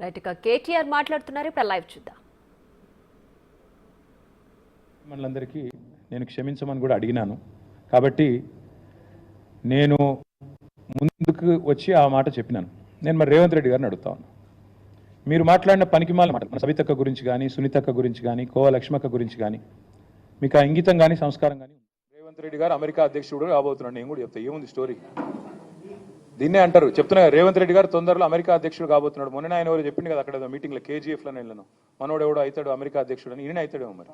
Right గా కేటీఆర్ మాట్లాడుతున్నారు, ఇప్పుడు లైవ్ చూద్దాం. మనందరికీ నేను క్షమించమని కూడా అడిగినాను, కాబట్టి నేను ముందుకు వచ్చి ఆ మాట చెప్పినాను. నేను మరి రేవంత్ రెడ్డి గారిని అడుగుతాను, మీరు మాట్లాడిన పనికిమాల మాట మన సవితక్క గురించి కానీ, సునీతక్క గురించి కానీ, కోవ లక్ష్మక్క గురించి కానీ మీకు ఆ ఇంగితం కానీ సంస్కారం కానీ? రేవంత్ రెడ్డి గారు అమెరికా అధ్యక్షుడు కాబోతున్నాడు. నేను కూడా చెప్తా, ఏముంది స్టోరీ? దీన్నే అంటారు, చెప్తున్నా. రేవంత్ రెడ్డి గారు తొందరలో అమెరికా అధ్యక్షుడు కాబోతున్నాడు. మొన్న ఆయన ఎవరు చెప్పింది కదా అక్కడ మీటింగ్లో, కేజీఎఫ్లో వెళ్ళను, మనోడు ఎవడో అవుతాడు అమెరికా అధ్యక్షుడు అని. ఈయన అవుతాడేమో మరి.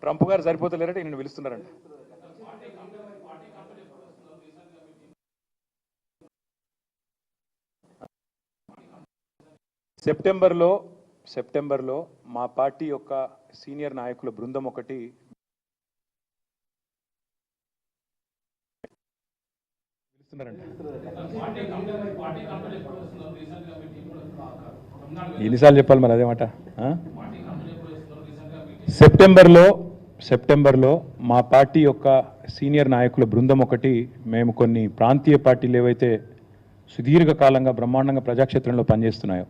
ట్రంప్ గారు సరిపోతలేరంటే ఈయన పిలుస్తున్నారంట. సెప్టెంబర్లో మా పార్టీ యొక్క సీనియర్ నాయకుల బృందం ఒకటి ఎన్నిసార్లు చెప్పాలి మరి అదే మాట? సెప్టెంబర్లో మా పార్టీ యొక్క సీనియర్ నాయకుల బృందం ఒకటి, మేము కొన్ని ప్రాంతీయ పార్టీలు ఏవైతే సుదీర్ఘకాలంగా బ్రహ్మాండంగా ప్రజాక్షేత్రంలో పనిచేస్తున్నాయో,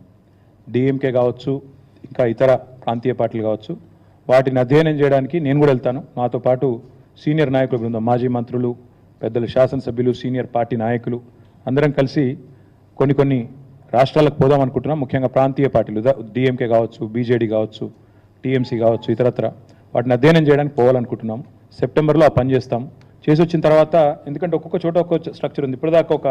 డిఎంకే కావచ్చు, ఇంకా ఇతర ప్రాంతీయ పార్టీలు కావచ్చు, వాటిని అధ్యయనం చేయడానికి నేను కూడా వెళ్తాను. నాతో పాటు సీనియర్ నాయకుల బృందం, మాజీ మంత్రులు, పెద్దలు, శాసనసభ్యులు, సీనియర్ పార్టీ నాయకులు అందరం కలిసి కొన్ని రాష్ట్రాలకు పోదాం అనుకుంటున్నాం. ముఖ్యంగా ప్రాంతీయ పార్టీలు, డిఎంకే కావచ్చు, బీజేడీ కావచ్చు, టీఎంసీ కావచ్చు, ఇతరత్ర వాటిని అధ్యయనం చేయడానికి పోవాలనుకుంటున్నాం. సెప్టెంబర్లో ఆ పని చేస్తాం. చేసి వచ్చిన తర్వాత, ఎందుకంటే ఒక్కొక్క చోట ఒక్కొక్క స్ట్రక్చర్ ఉంది. ఇప్పటిదాకా ఒక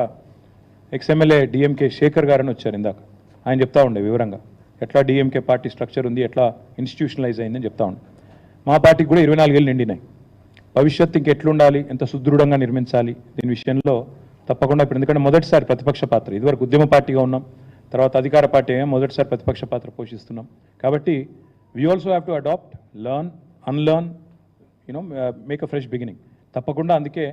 ఎక్స్ఎమ్మెల్యే డిఎంకే శేఖర్ గారని వచ్చారు, ఇందాక ఆయన చెప్తా ఉండే వివరంగా ఎట్లా డిఎంకే పార్టీ స్ట్రక్చర్ ఉంది, ఎట్లా ఇన్స్టిట్యూషనలైజ్ అయిందని చెప్తా ఉండే. మా పార్టీకి కూడా 24 ఏళ్ళు నిండినాయి. భవిష్యత్తు ఇంకెట్లుండాలి, ఎంత సుదృఢంగా నిర్మించాలి, దీని విషయంలో తప్పకుండా ఇప్పుడు, ఎందుకంటే మొదటిసారి ప్రతిపక్ష పాత్ర, ఇదివరకు ఉద్యమ పార్టీగా ఉన్నాం, తర్వాత అధికార పార్టీ మొదటిసారి ప్రతిపక్ష పాత్ర పోషిస్తున్నాం. కాబట్టి we also have to adapt, learn, unlearn, make a fresh beginning. తప్పకుండా అందుకే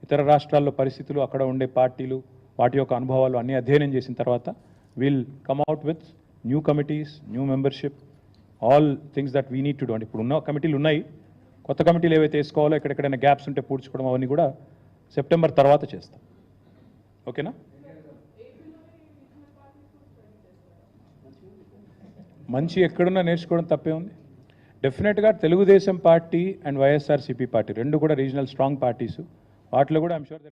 ఇతర రాష్ట్రాల్లో పరిస్థితులు, అక్కడ ఉండే పార్టీలు, వాటి యొక్క అనుభవాలు అన్నీ అధ్యయనం చేసిన తర్వాత will come out with new committees, new membership, all things that we need to do. అంటే ఇప్పుడు ఉన్న కమిటీలు ఉన్నాయి, కొత్త కమిటీలు ఏవైతే వేసుకోవాలో, ఎక్కడెక్కడైనా గ్యాప్స్ ఉంటే పూడ్చుకోవడం, అవన్నీ కూడా సెప్టెంబర్ తర్వాత చేస్తాం. ఓకేనా? మంచి ఎక్కడున్నా నేర్చుకోవడం తప్పే ఉంది. డెఫినెట్గా Telugu Desam party and YSRCP party రెండు కూడా రీజనల్ స్ట్రాంగ్ పార్టీస్. వాటిలో కూడా ఐఎమ్ షూర్